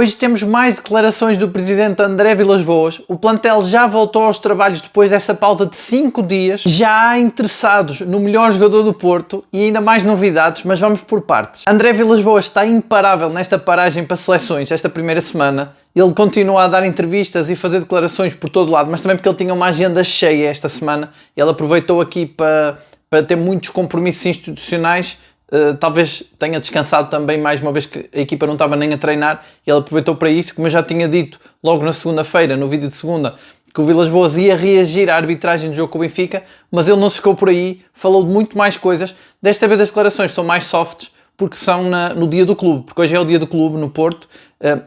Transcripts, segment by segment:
Hoje temos mais declarações do presidente André Vilas-Boas. O plantel já voltou aos trabalhos depois dessa pausa de 5 dias. Já há interessados no melhor jogador do Porto e ainda mais novidades, mas vamos por partes. André Vilas-Boas está imparável nesta paragem para seleções esta primeira semana. Ele continua a dar entrevistas e fazer declarações por todo lado, mas também porque ele tinha uma agenda cheia esta semana. Ele aproveitou aqui para ter muitos compromissos institucionais. Talvez tenha descansado também mais uma vez que a equipa não estava nem a treinar e ele aproveitou para isso, como eu já tinha dito logo na segunda-feira, no vídeo de segunda, que o Vilas-Boas ia reagir à arbitragem do jogo com o Benfica, mas ele não se ficou por aí, falou de muito mais coisas. Desta vez as declarações são mais softs porque são no dia do clube, porque hoje é o dia do clube no Porto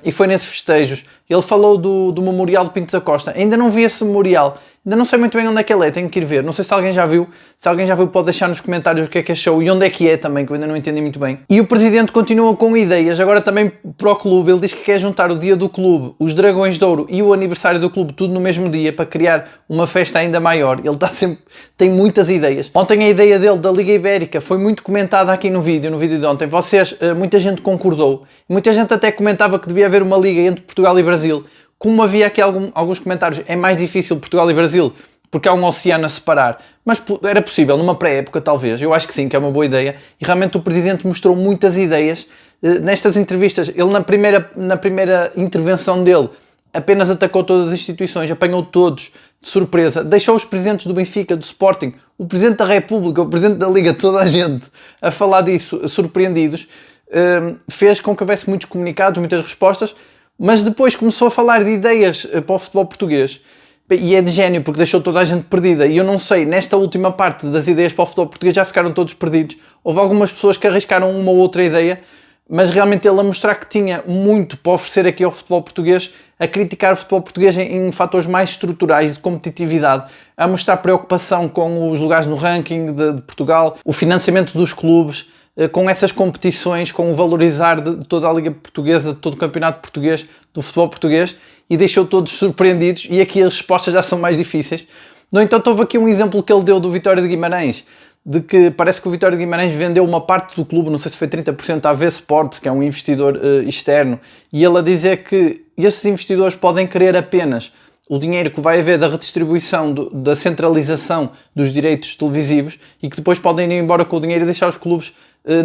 e foi nesses festejos. Ele falou do Memorial do Pinto da Costa. Ainda não vi esse memorial, ainda não sei muito bem onde é que ele é, tenho que ir ver. Não sei se alguém já viu, se alguém já viu pode deixar nos comentários o que é achou e onde é que é também, que eu ainda não entendi muito bem. E o presidente continua com ideias, agora também para o clube. Ele diz que quer juntar o dia do clube, os Dragões de Ouro e o aniversário do clube, tudo no mesmo dia, para criar uma festa ainda maior. Ele tem muitas ideias. Ontem a ideia dele da Liga Ibérica foi muito comentada aqui no vídeo de ontem. Muita gente concordou, muita gente até comentava que devia haver uma liga entre Portugal e Brasil. Como havia aqui alguns comentários, é mais difícil Portugal e Brasil, porque há um oceano a separar, mas era possível numa pré-época talvez. Eu acho que sim, que é uma boa ideia, e realmente o presidente mostrou muitas ideias nestas entrevistas. Ele na primeira intervenção dele apenas atacou todas as instituições, apanhou todos de surpresa, deixou os presidentes do Benfica, do Sporting, o presidente da República, o presidente da Liga, toda a gente a falar disso, surpreendidos. Fez com que houvesse muitos comunicados, muitas respostas, mas depois começou a falar de ideias para o futebol português. E é de gênio, porque deixou toda a gente perdida. E eu não sei, nesta última parte das ideias para o futebol português já ficaram todos perdidos. Houve algumas pessoas que arriscaram uma ou outra ideia, mas realmente ele a mostrar que tinha muito para oferecer aqui ao futebol português, a criticar o futebol português em fatores mais estruturais de competitividade, a mostrar preocupação com os lugares no ranking de Portugal, o financiamento dos clubes, com essas competições, com o valorizar de toda a Liga Portuguesa, de todo o campeonato português, do futebol português, e deixou todos surpreendidos, e aqui as respostas já são mais difíceis. No entanto, houve aqui um exemplo que ele deu do Vitória de Guimarães, de que parece que o Vitória de Guimarães vendeu uma parte do clube, não sei se foi 30%, à AV Sports, que é um investidor externo, e ele a dizer que esses investidores podem querer apenas o dinheiro que vai haver da redistribuição, da centralização dos direitos televisivos, e que depois podem ir embora com o dinheiro e deixar os clubes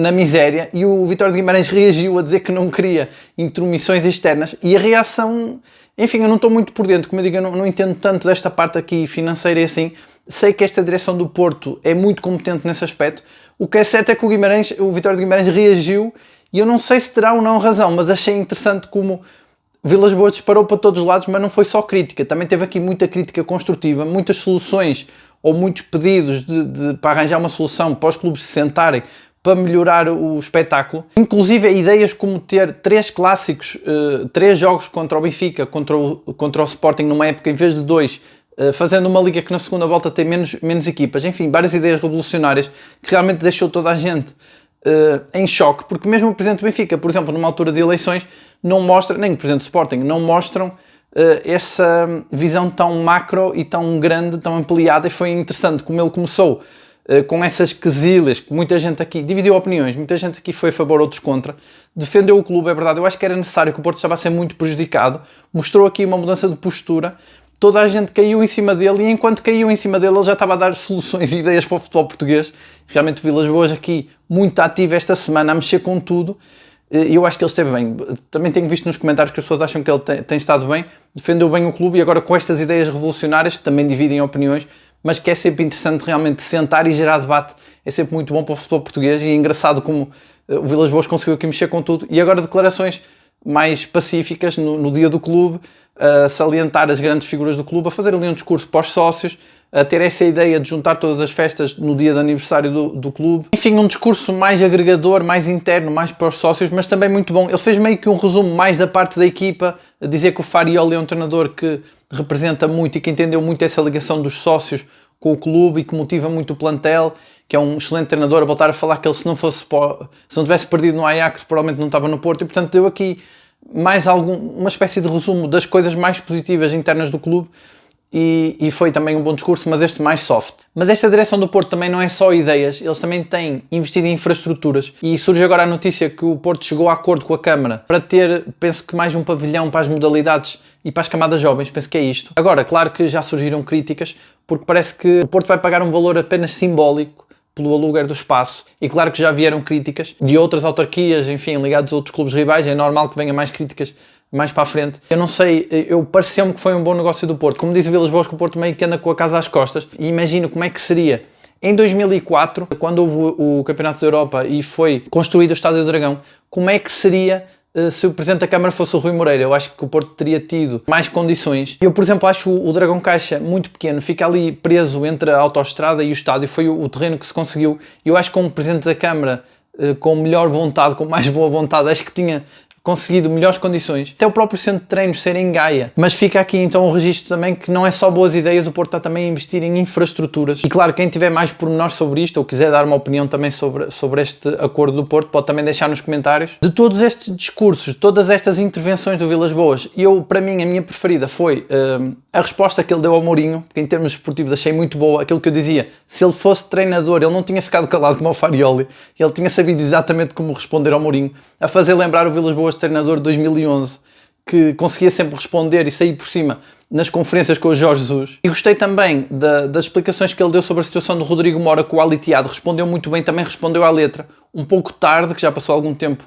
na miséria. E o Vitória de Guimarães reagiu a dizer que não queria intromissões externas, e a reação, enfim, eu não estou muito por dentro, como eu digo, eu não entendo tanto desta parte aqui financeira e assim. Sei que esta direção do Porto é muito competente nesse aspecto. O que é certo é que o Vitória de Guimarães reagiu, e eu não sei se terá ou não razão, mas achei interessante como Vilas-Boas disparou para todos os lados, mas não foi só crítica, também teve aqui muita crítica construtiva, muitas soluções ou muitos pedidos para arranjar uma solução para os clubes se sentarem para melhorar o espetáculo. Inclusive ideias como ter 3 clássicos, 3 jogos contra o Benfica, contra o Sporting numa época em vez de 2, fazendo uma liga que na segunda volta tem menos equipas. Enfim, várias ideias revolucionárias que realmente deixou toda a gente em choque, porque mesmo o presidente do Benfica, por exemplo, numa altura de eleições, não mostra, nem o presidente do Sporting, não mostram essa visão tão macro e tão grande, tão ampliada. E foi interessante como ele começou com essas quesilhas, que muita gente aqui dividiu opiniões, muita gente aqui foi a favor, outros contra, defendeu o clube, é verdade. Eu acho que era necessário, que o Porto estava a ser muito prejudicado, mostrou aqui uma mudança de postura. Toda a gente caiu em cima dele, e enquanto caiu em cima dele, ele já estava a dar soluções e ideias para o futebol português. Realmente o Vilas-Boas aqui muito ativo esta semana, a mexer com tudo, e eu acho que ele esteve bem. Também tenho visto nos comentários que as pessoas acham que ele tem estado bem, defendeu bem o clube, e agora com estas ideias revolucionárias, que também dividem opiniões, mas que é sempre interessante realmente sentar e gerar debate. É sempre muito bom para o futebol português, e é engraçado como o Vilas-Boas conseguiu aqui mexer com tudo. E agora declarações mais pacíficas no dia do clube, a salientar as grandes figuras do clube, a fazer ali um discurso para os sócios, a ter essa ideia de juntar todas as festas no dia de aniversário do clube. Enfim, um discurso mais agregador, mais interno, mais para os sócios, mas também muito bom. Ele fez meio que um resumo mais da parte da equipa, a dizer que o Farioli é um treinador que representa muito e que entendeu muito essa ligação dos sócios com o clube e que motiva muito o plantel, que é um excelente treinador. A voltar a falar que ele, se não tivesse perdido no Ajax, provavelmente não estava no Porto, e portanto deu aqui mais uma espécie de resumo das coisas mais positivas internas do clube. e foi também um bom discurso, mas este mais soft. Mas esta direção do Porto também não é só ideias, eles também têm investido em infraestruturas e surge agora a notícia que o Porto chegou a acordo com a Câmara para ter, penso que mais um pavilhão para as modalidades e para as camadas jovens, penso que é isto. Agora, claro que já surgiram críticas, porque parece que o Porto vai pagar um valor apenas simbólico pelo aluguer do espaço, e claro que já vieram críticas de outras autarquias, enfim, ligados a outros clubes rivais, é normal que venha mais críticas mais para a frente. Eu não sei, pareceu-me que foi um bom negócio do Porto. Como disse Vilas Boas, que o Porto meio que anda com a casa às costas, e imagino como é que seria em 2004, quando houve o Campeonato da Europa e foi construído o Estádio do Dragão, como é que seria se o Presidente da Câmara fosse o Rui Moreira. Eu acho que o Porto teria tido mais condições. Eu, por exemplo, acho o Dragão Caixa muito pequeno, fica ali preso entre a autoestrada e o estádio, foi o terreno que se conseguiu. Eu acho que como Presidente da Câmara, com melhor vontade, com mais boa vontade, acho que tinha conseguido melhores condições, até o próprio centro de treinos ser em Gaia. Mas fica aqui então o registro também que não é só boas ideias, o Porto está também a investir em infraestruturas. E claro, quem tiver mais pormenores sobre isto ou quiser dar uma opinião também sobre este acordo do Porto, pode também deixar nos comentários. De todos estes discursos, todas estas intervenções do Vilas Boas, para mim, a minha preferida foi a resposta que ele deu ao Mourinho, que em termos esportivos achei muito boa, aquilo que eu dizia, se ele fosse treinador, ele não tinha ficado calado como o Farioli, ele tinha sabido exatamente como responder ao Mourinho, a fazer lembrar o Vilas Boas treinador de 2011, que conseguia sempre responder e sair por cima nas conferências com o Jorge Jesus. E gostei também das explicações que ele deu sobre a situação do Rodrigo Mora com o Ali Tiado. Respondeu muito bem, também respondeu à letra. Um pouco tarde, que já passou algum tempo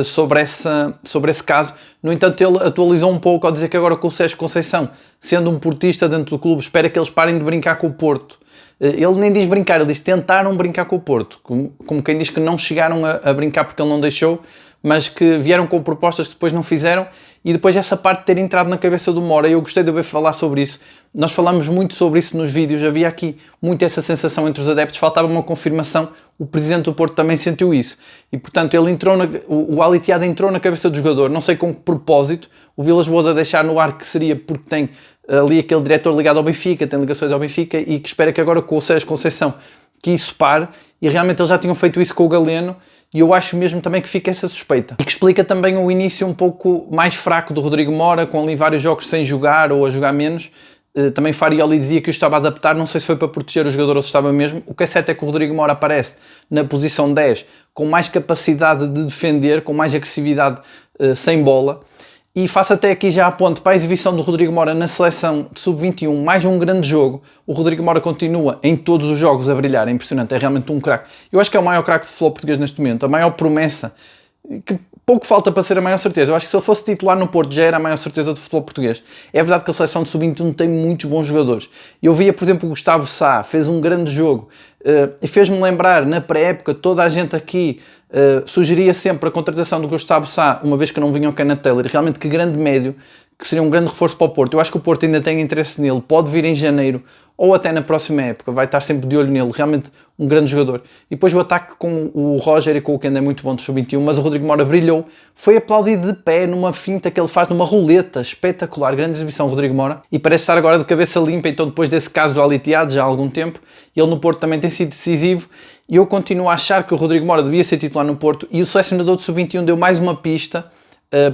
sobre esse caso. No entanto, ele atualizou um pouco ao dizer que agora com o Sérgio Conceição, sendo um portista dentro do clube, espera que eles parem de brincar com o Porto. Ele nem diz brincar, ele diz tentaram brincar com o Porto. Como quem diz que não chegaram a brincar porque ele não deixou, mas que vieram com propostas que depois não fizeram, e depois essa parte de ter entrado na cabeça do Mora, eu gostei de ouvir falar sobre isso. Nós falamos muito sobre isso nos vídeos, havia aqui muito essa sensação entre os adeptos, faltava uma confirmação, o Presidente do Porto também sentiu isso, e portanto ele entrou o Ali Tiado entrou na cabeça do jogador, não sei com que propósito, o Vilas Boas a deixar no ar que seria porque tem ali aquele diretor ligado ao Benfica, tem ligações ao Benfica, e que espera que agora com o Sérgio Conceição que isso pare, e realmente eles já tinham feito isso com o Galeno, e eu acho mesmo também que fica essa suspeita. E que explica também o início um pouco mais fraco do Rodrigo Mora, com ali vários jogos sem jogar ou a jogar menos. Também Farioli dizia que o estava a adaptar, não sei se foi para proteger o jogador ou se estava mesmo. O que é certo é que o Rodrigo Mora aparece na posição 10 com mais capacidade de defender, com mais agressividade sem bola. E faço até aqui já a ponte para a exibição do Rodrigo Mora na seleção de sub-21, mais um grande jogo. O Rodrigo Mora continua em todos os jogos a brilhar, é impressionante, é realmente um craque. Eu acho que é o maior craque de futebol português neste momento, a maior promessa, que pouco falta para ser a maior certeza. Eu acho que se ele fosse titular no Porto já era a maior certeza do futebol português. É verdade que a seleção de sub-21 tem muitos bons jogadores. Eu via, por exemplo, o Gustavo Sá, fez um grande jogo e fez-me lembrar, na pré-época, toda a gente aqui sugeria sempre a contratação do Gustavo Sá, uma vez que não vinha o Kenneth Taylor. Realmente que grande médio, que seria um grande reforço para o Porto. Eu acho que o Porto ainda tem interesse nele, pode vir em janeiro ou até na próxima época, vai estar sempre de olho nele, realmente um grande jogador. E depois o ataque com o Roger e com o Kenda é muito bom de sub-21, mas o Rodrigo Mora brilhou, foi aplaudido de pé numa finta que ele faz, numa roleta espetacular, grande exibição Rodrigo Mora, e parece estar agora de cabeça limpa. Então depois desse caso do Ali Tiado, já há algum tempo, ele no Porto também tem sido decisivo, e eu continuo a achar que o Rodrigo Mora devia ser titular no Porto, e o selecionador de sub-21 deu mais uma pista,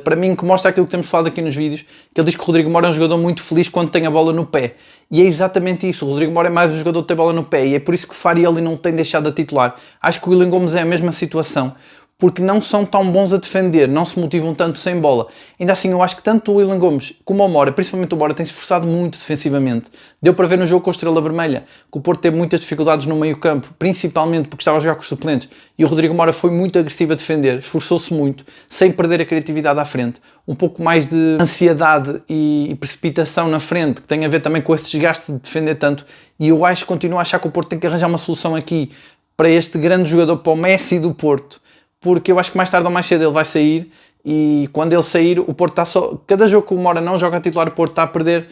para mim, que mostra aquilo que temos falado aqui nos vídeos, que ele diz que o Rodrigo Mora é um jogador muito feliz quando tem a bola no pé. E é exatamente isso, o Rodrigo Mora é mais um jogador que tem a bola no pé, e é por isso que o Farioli não tem deixado a titular. Acho que o Willian Gomes é a mesma situação, porque não são tão bons a defender, não se motivam tanto sem bola. Ainda assim, eu acho que tanto o Willian Gomes como o Mora, principalmente o Mora, tem-se esforçado muito defensivamente. Deu para ver no jogo com a Estrela Vermelha que o Porto teve muitas dificuldades no meio campo, principalmente porque estava a jogar com os suplentes, e o Rodrigo Mora foi muito agressivo a defender, esforçou-se muito, sem perder a criatividade à frente. Um pouco mais de ansiedade e precipitação na frente, que tem a ver também com esse desgaste de defender tanto, e eu acho, continuo a achar que o Porto tem que arranjar uma solução aqui para este grande jogador, para o Messi do Porto, porque eu acho que mais tarde ou mais cedo ele vai sair, e quando ele sair o Porto está só... Cada jogo que o Mora não joga a titular, o Porto está a perder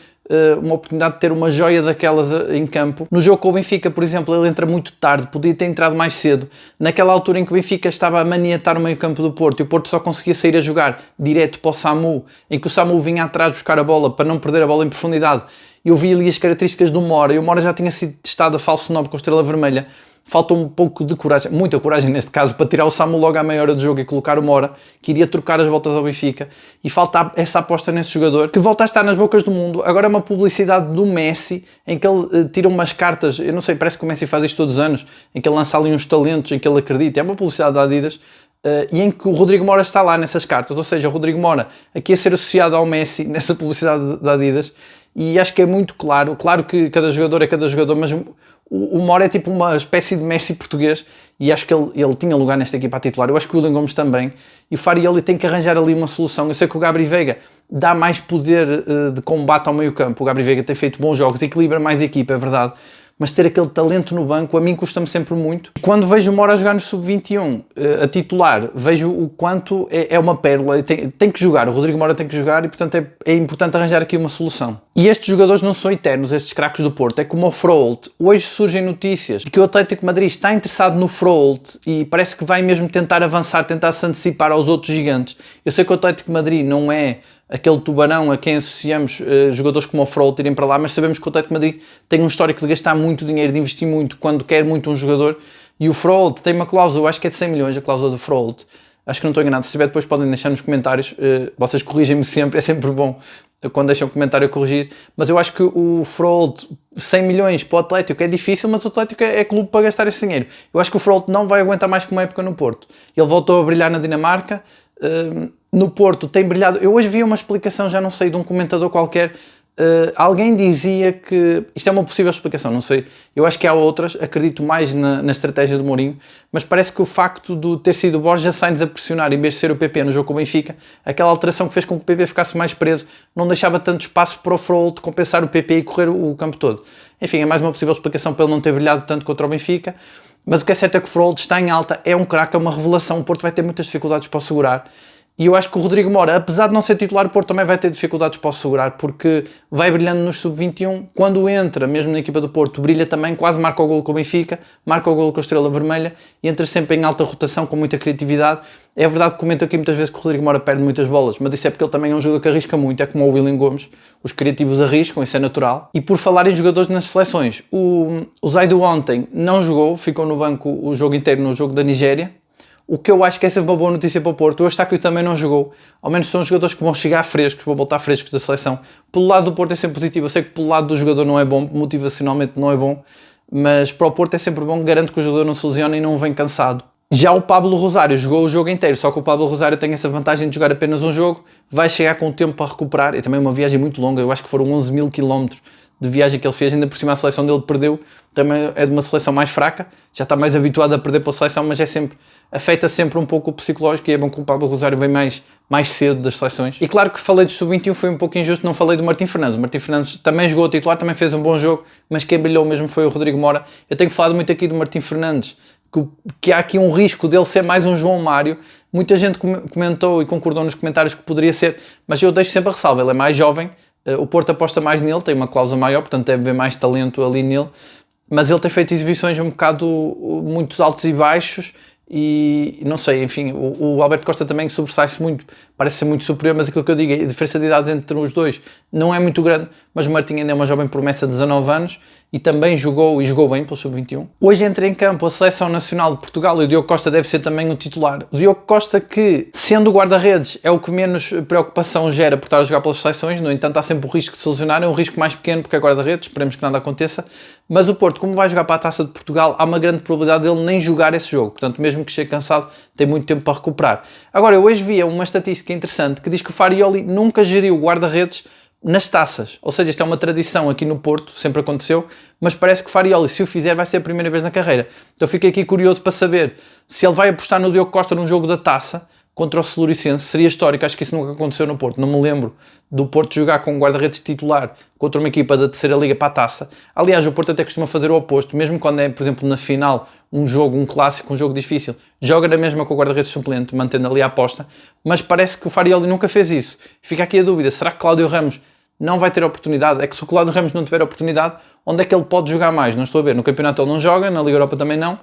uma oportunidade de ter uma joia daquelas em campo. No jogo com o Benfica, por exemplo, ele entra muito tarde, podia ter entrado mais cedo. Naquela altura em que o Benfica estava a maniatar o meio campo do Porto, e o Porto só conseguia sair a jogar direto para o Samu, em que o Samu vinha atrás buscar a bola para não perder a bola em profundidade. Eu vi ali as características do Mora, e o Mora já tinha sido testado a falso 9 com a Estrela Vermelha, falta um pouco de coragem, muita coragem neste caso, para tirar o Samu logo à meia hora do jogo e colocar o Mora, que iria trocar as voltas ao Benfica, e falta essa aposta nesse jogador, que volta a estar nas bocas do mundo. Agora é uma publicidade do Messi, em que ele tira umas cartas, eu não sei, parece que o Messi faz isto todos os anos, em que ele lança ali uns talentos, em que ele acredita, é uma publicidade da Adidas, e em que o Rodrigo Mora está lá nessas cartas, ou seja, o Rodrigo Mora aqui a ser associado ao Messi nessa publicidade da Adidas, e acho que é muito claro que cada jogador é cada jogador, mas o Mora é tipo uma espécie de Messi português, e acho que ele tinha lugar nesta equipa a titular. Eu acho que o William Gomes também, e o Farioli tem que arranjar ali uma solução. Eu sei que o Gabri Veiga dá mais poder de combate ao meio campo, o Gabri Veiga tem feito bons jogos, equilibra mais a equipa, é verdade, mas ter aquele talento no banco a mim custa-me sempre muito. Quando vejo o Mora jogar no Sub-21 a titular, vejo o quanto é uma pérola, tem que jogar, o Rodrigo Mora tem que jogar, e portanto é importante arranjar aqui uma solução. E estes jogadores não são eternos, estes craques do Porto, é como o Froholt. Hoje surgem notícias de que o Atlético de Madrid está interessado no Froholt e parece que vai mesmo tentar avançar, tentar se antecipar aos outros gigantes. Eu sei que o Atlético de Madrid não é aquele tubarão a quem associamos jogadores como o Froholt irem para lá, mas sabemos que o Atlético de Madrid tem um histórico de gastar muito dinheiro, de investir muito quando quer muito um jogador, e o Froholt tem uma cláusula, eu acho que é de 100 milhões a cláusula do Froholt, acho que não estou enganado, se tiver depois podem deixar nos comentários, vocês corrigem-me sempre, é sempre bom quando deixam um comentário a corrigir, mas eu acho que o Froholt, 100 milhões para o Atlético é difícil, mas o Atlético é clube para gastar esse dinheiro. Eu acho que o Froholt não vai aguentar mais que uma época no Porto. Ele voltou a brilhar na Dinamarca, no Porto tem brilhado. Eu hoje vi uma explicação, já não sei, de um comentador qualquer. Alguém dizia que isto é uma possível explicação, não sei, eu acho que há outras, acredito mais na estratégia do Mourinho, mas parece que o facto de ter sido o Borja Sainz a pressionar em vez de ser o PP no jogo com o Benfica, aquela alteração que fez com que o PP ficasse mais preso, não deixava tanto espaço para o Froholt compensar o PP e correr o campo todo. Enfim, é mais uma possível explicação para ele não ter brilhado tanto contra o Benfica, mas o que é certo é que o Froholt está em alta, é um craque, é uma revelação, o Porto vai ter muitas dificuldades para o segurar. E eu acho que o Rodrigo Mora, apesar de não ser titular, o Porto também vai ter dificuldades para o segurar, porque vai brilhando nos Sub-21, quando entra, mesmo na equipa do Porto, brilha também, quase marca o golo com o Benfica, marca o golo com a Estrela Vermelha, e entra sempre em alta rotação, com muita criatividade. É verdade que comento aqui muitas vezes que o Rodrigo Mora perde muitas bolas, mas isso é porque ele também é um jogador que arrisca muito, é como o William Gomes, os criativos arriscam, isso é natural. E por falar em jogadores nas seleções, o Zaidu ontem não jogou, ficou no banco o jogo inteiro no jogo da Nigéria. O que eu acho que essa é uma boa notícia para o Porto. O Eustáquio também não jogou. Ao menos são jogadores que vão chegar frescos, vão voltar frescos da seleção. Pelo lado do Porto é sempre positivo. Eu sei que pelo lado do jogador não é bom, motivacionalmente não é bom, mas para o Porto é sempre bom, garanto que o jogador não se lesiona e não vem cansado. Já o Pablo Rosário jogou o jogo inteiro, só que o Pablo Rosário tem essa vantagem de jogar apenas um jogo, vai chegar com o tempo para recuperar, e também uma viagem muito longa, eu acho que foram 11 mil quilómetros de viagem que ele fez, ainda por cima a seleção dele perdeu, também é de uma seleção mais fraca, já está mais habituado a perder pela seleção, mas afeta sempre um pouco o psicológico, e é bom que o Pablo Rosário vem mais cedo das seleções. E claro que falei do Sub-21, foi um pouco injusto, não falei do Martim Fernandes. O Martim Fernandes também jogou a titular, também fez um bom jogo, mas quem brilhou mesmo foi o Rodrigo Mora. Eu tenho falado muito aqui do Martim Fernandes, que há aqui um risco dele ser mais um João Mário. Muita gente comentou e concordou nos comentários que poderia ser, mas eu deixo sempre a ressalva, ele é mais jovem, o Porto aposta mais nele, tem uma cláusula maior, portanto deve haver mais talento ali nele, mas ele tem feito exibições um bocado muitos altos e baixos, e não sei, enfim, o Alberto Costa também sobressai-se muito, parece ser muito superior, mas aquilo que eu digo, a diferença de idades entre os dois não é muito grande, mas o Martim ainda é uma jovem promessa de 19 anos, e também jogou bem pelo Sub-21. Hoje entra em campo a Seleção Nacional de Portugal e o Diogo Costa deve ser também o titular. O Diogo Costa, que sendo o guarda-redes é o que menos preocupação gera por estar a jogar pelas seleções, no entanto há sempre o risco de se lesionar, é um risco mais pequeno porque é guarda-redes, esperemos que nada aconteça, mas o Porto, como vai jogar para a Taça de Portugal, há uma grande probabilidade dele nem jogar esse jogo, portanto mesmo que chegue cansado tem muito tempo para recuperar. Agora, eu hoje vi uma estatística interessante que diz que o Farioli nunca geriu guarda-redes nas taças, ou seja, isto é uma tradição aqui no Porto, sempre aconteceu, mas parece que o Farioli, se o fizer, vai ser a primeira vez na carreira. Então fiquei aqui curioso para saber se ele vai apostar no Diogo Costa num jogo da taça contra o Celuricense. Seria histórico, acho que isso nunca aconteceu no Porto, não me lembro do Porto jogar com um guarda-redes titular contra uma equipa da terceira liga para a taça. Aliás, o Porto até costuma fazer o oposto, mesmo quando é, por exemplo, na final, um clássico, um jogo difícil, joga na mesma com o guarda-redes suplente, mantendo ali a aposta, mas parece que o Farioli nunca fez isso. Fica aqui a dúvida, será que Cláudio Ramos não vai ter oportunidade? É que se o Cláudio Ramos não tiver oportunidade, onde é que ele pode jogar mais? Não estou a ver, no campeonato ele não joga, na Liga Europa também não,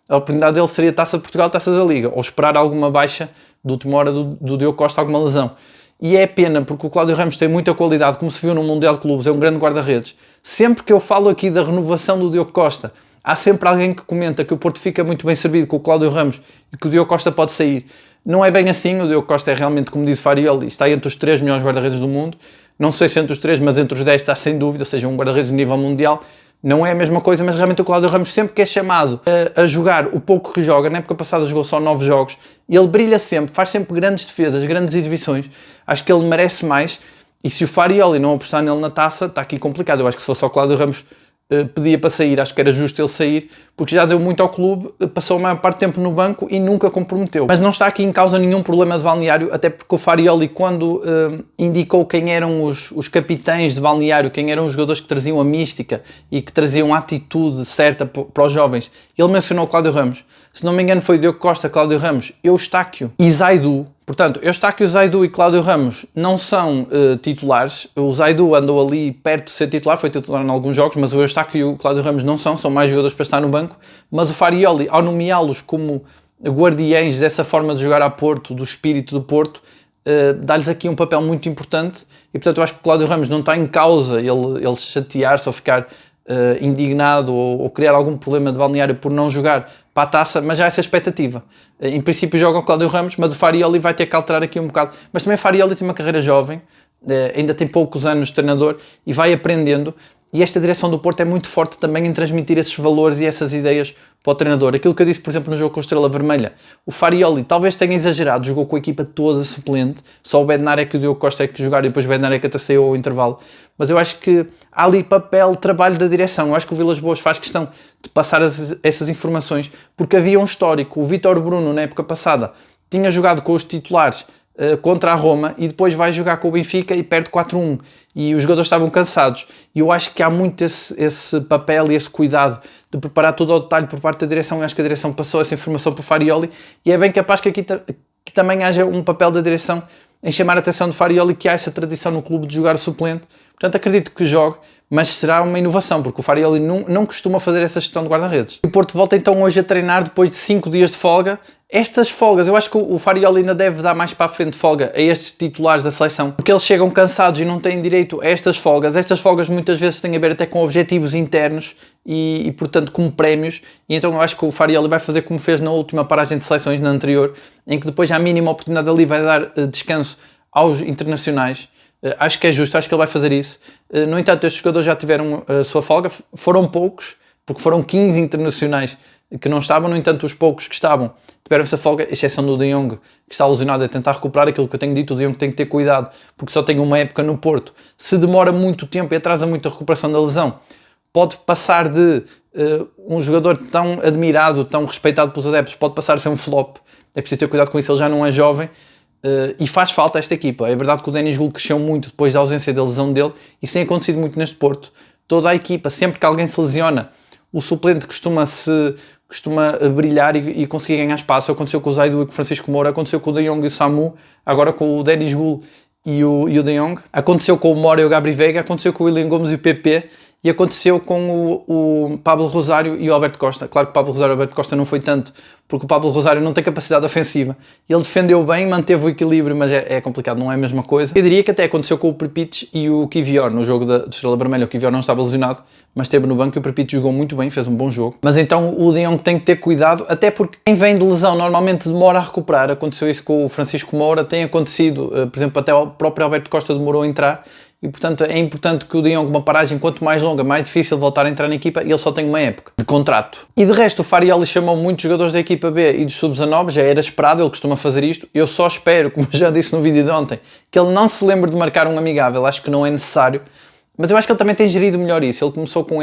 a oportunidade dele seria Taça de Portugal, Taça da Liga, ou esperar alguma baixa de última hora do Diogo Costa, alguma lesão. E é pena, porque o Cláudio Ramos tem muita qualidade, como se viu no Mundial de Clubes, é um grande guarda-redes. Sempre que eu falo aqui da renovação do Diogo Costa, há sempre alguém que comenta que o Porto fica muito bem servido com o Cláudio Ramos e que o Diogo Costa pode sair. Não é bem assim, o Diogo Costa é realmente, como disse Farioli, está entre os 3 melhores guarda-redes do mundo. Não sei se entre os 3, mas entre os 10 está sem dúvida, ou seja, um guarda-redes de nível mundial. Não é a mesma coisa, mas realmente o Cláudio Ramos, sempre que é chamado a jogar o pouco que joga, na época passada jogou só 9 jogos, ele brilha sempre, faz sempre grandes defesas, grandes exibições. Acho que ele merece mais. E se o Farioli não apostar nele na taça, está aqui complicado. Eu acho que se fosse o Cláudio Ramos pedia para sair, acho que era justo ele sair, porque já deu muito ao clube, passou a maior parte do tempo no banco e nunca comprometeu. Mas não está aqui em causa nenhum problema de balneário, até porque o Farioli, quando indicou quem eram os capitães de balneário, quem eram os jogadores que traziam a mística e que traziam a atitude certa para os jovens, ele mencionou o Cláudio Ramos. Se não me engano foi Diogo Costa, Cláudio Ramos, Eustáquio e Zaidu. Portanto, Eustáquio, Zaidu e Cláudio Ramos não são titulares. O Zaidu andou ali perto de ser titular, foi titular em alguns jogos, mas o Eustáquio e o Cláudio Ramos não são mais jogadores para estar no banco. Mas o Farioli, ao nomeá-los como guardiães dessa forma de jogar a Porto, do espírito do Porto, dá-lhes aqui um papel muito importante. E portanto eu acho que o Cláudio Ramos não está em causa ele chatear-se ou ficar indignado ou criar algum problema de balneário por não jogar para a taça, mas já há essa expectativa. Em princípio joga o Cláudio Ramos, mas o Farioli vai ter que alterar aqui um bocado. Mas também o Farioli tem uma carreira jovem, ainda tem poucos anos de treinador e vai aprendendo. E esta direção do Porto é muito forte também em transmitir esses valores e essas ideias para o treinador. Aquilo que eu disse, por exemplo, no jogo com a Estrela Vermelha, o Farioli talvez tenha exagerado, jogou com a equipa toda suplente, só o Bednar é que o Diogo Costa é que jogar e depois o Bednar é que até saiu ao intervalo. Mas eu acho que há ali papel, trabalho da direção. Eu acho que o Vilas Boas faz questão de passar essas informações, porque havia um histórico. O Vítor Bruno, na época passada, tinha jogado com os titulares contra a Roma e depois vai jogar com o Benfica e perde 4-1 e os jogadores estavam cansados e eu acho que há muito esse papel e esse cuidado de preparar tudo ao detalhe por parte da direção. Eu acho que a direção passou essa informação para o Farioli e é bem capaz que aqui que também haja um papel da direção em chamar a atenção do Farioli, que há essa tradição no clube de jogar o suplente. Portanto, acredito que jogue, mas será uma inovação, porque o Farioli não costuma fazer essa gestão de guarda-redes. O Porto volta então hoje a treinar depois de 5 dias de folga. Estas folgas, eu acho que o Farioli ainda deve dar mais para a frente folga a estes titulares da seleção, porque eles chegam cansados e não têm direito a estas folgas. Estas folgas muitas vezes têm a ver até com objetivos internos e portanto, como prémios. E então eu acho que o Farioli vai fazer como fez na última paragem de seleções, na anterior, em que depois, à mínima oportunidade ali, vai dar descanso aos internacionais. Acho que é justo, acho que ele vai fazer isso. No entanto, estes jogadores já tiveram a sua folga, foram poucos, porque foram 15 internacionais que não estavam. No entanto, os poucos que estavam tiveram essa folga, exceção do De Jong, que está lesionado a tentar recuperar. Aquilo que eu tenho dito, o De Jong tem que ter cuidado, porque só tem uma época no Porto. Se demora muito tempo e atrasa muito a recuperação da lesão, pode passar de um jogador tão admirado, tão respeitado pelos adeptos, pode passar a ser um flop. É preciso ter cuidado com isso, ele já não é jovem. E faz falta esta equipa. É verdade que o Denis Gul cresceu muito depois da ausência da lesão dele. Isso tem acontecido muito neste Porto. Toda a equipa, sempre que alguém se lesiona, o suplente costuma brilhar e conseguir ganhar espaço. Aconteceu com o Zaidu e com o Francisco Moura, aconteceu com o De Jong e o Samu, agora com o Denis Gul e o De Jong, aconteceu com o Mora e o Gabri Veiga, aconteceu com o William Gomes e o PP, e aconteceu com o Pablo Rosário e o Alberto Costa. Claro que o Pablo Rosário e o Alberto Costa não foi tanto, porque o Pablo Rosário não tem capacidade ofensiva. Ele defendeu bem, manteve o equilíbrio, mas é complicado, não é a mesma coisa. Eu diria que até aconteceu com o Pripich e o Kivior no jogo da Estrela Vermelha. O Kivior não estava lesionado, mas esteve no banco e o Pripich jogou muito bem, fez um bom jogo. Mas então o De Jong tem que ter cuidado, até porque quem vem de lesão normalmente demora a recuperar. Aconteceu isso com o Francisco Moura, tem acontecido, por exemplo, até o próprio Alberto Costa demorou a entrar. E portanto é importante que o De Jong, uma paragem quanto mais longa, mais difícil voltar a entrar na equipa, e ele só tem uma época de contrato. E de resto o Farioli chamou muitos jogadores da equipa B e dos sub-19, já era esperado, ele costuma fazer isto. Eu só espero, como já disse no vídeo de ontem, que ele não se lembre de marcar um amigável, acho que não é necessário, mas eu acho que ele também tem gerido melhor isso. Ele começou com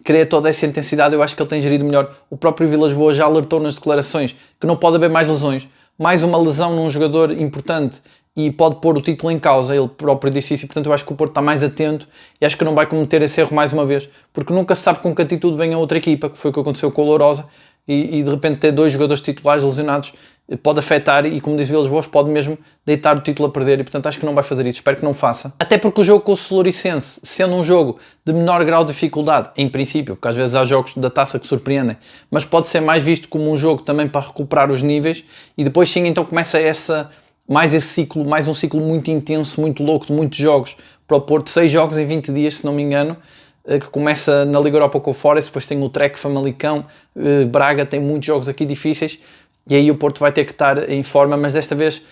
querer toda essa intensidade, eu acho que ele tem gerido melhor. O próprio Vilas Boas já alertou nas declarações que não pode haver mais lesões, mais uma lesão num jogador importante e pode pôr o título em causa, ele próprio disse isso, e portanto eu acho que o Porto está mais atento e acho que não vai cometer esse erro mais uma vez, porque nunca se sabe com que atitude vem a outra equipa, que foi o que aconteceu com o Lourosa, e de repente ter 2 jogadores titulares lesionados pode afetar e, como diz Vilas Boas, pode mesmo deitar o título a perder, e portanto acho que não vai fazer isso, espero que não faça. Até porque o jogo com o Soluricense, sendo um jogo de menor grau de dificuldade, em princípio, porque às vezes há jogos da taça que surpreendem, mas pode ser mais visto como um jogo também para recuperar os níveis, e depois sim então começa mais um ciclo muito intenso, muito louco, de muitos jogos para o Porto, 6 jogos em 20 dias, se não me engano, que começa na Liga Europa com o Forest, depois tem o Trek, Famalicão, Braga, tem muitos jogos aqui difíceis, e aí o Porto vai ter que estar em forma, mas desta vez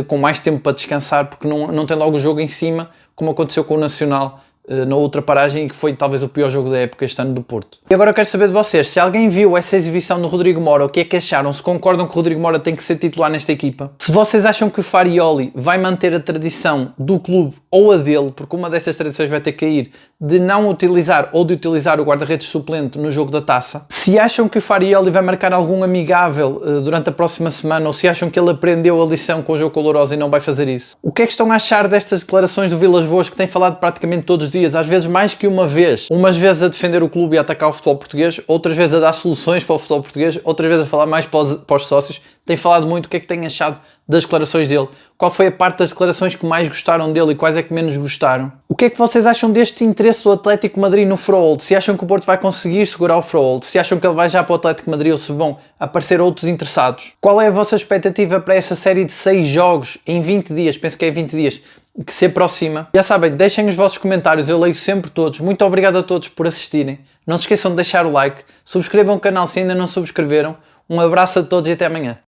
com mais tempo para descansar, porque não tem logo o jogo em cima, como aconteceu com o Nacional na outra paragem, e que foi talvez o pior jogo da época este ano do Porto. E agora eu quero saber de vocês, se alguém viu essa exibição do Rodrigo Mora, o que é que acharam? Se concordam que o Rodrigo Mora tem que ser titular nesta equipa? Se vocês acham que o Farioli vai manter a tradição do clube ou a dele, porque uma dessas tradições vai ter que cair, de não utilizar ou de utilizar o guarda-redes suplente no jogo da taça? Se acham que o Farioli vai marcar algum amigável durante a próxima semana, ou se acham que ele aprendeu a lição com o jogo com o Lourosa e não vai fazer isso? O que é que estão a achar destas declarações do Vilas Boas, que tem falado praticamente todos os dias, às vezes mais que uma vez, umas vezes a defender o clube e a atacar o futebol português, outras vezes a dar soluções para o futebol português, outras vezes a falar mais para os sócios? Tem falado muito. O que é que têm achado das declarações dele? Qual foi a parte das declarações que mais gostaram dele e quais é que menos gostaram? O que é que vocês acham deste interesse do Atlético Madrid no Froholt? Se acham que o Porto vai conseguir segurar o Froholt? Se acham que ele vai já para o Atlético Madrid ou se vão aparecer outros interessados? Qual é a vossa expectativa para essa série de 6 jogos em 20 dias? Penso que é 20 dias. Que se aproxima. Já sabem, deixem os vossos comentários, eu leio sempre todos. Muito obrigado a todos por assistirem. Não se esqueçam de deixar o like, subscrevam o canal se ainda não subscreveram. Um abraço a todos e até amanhã.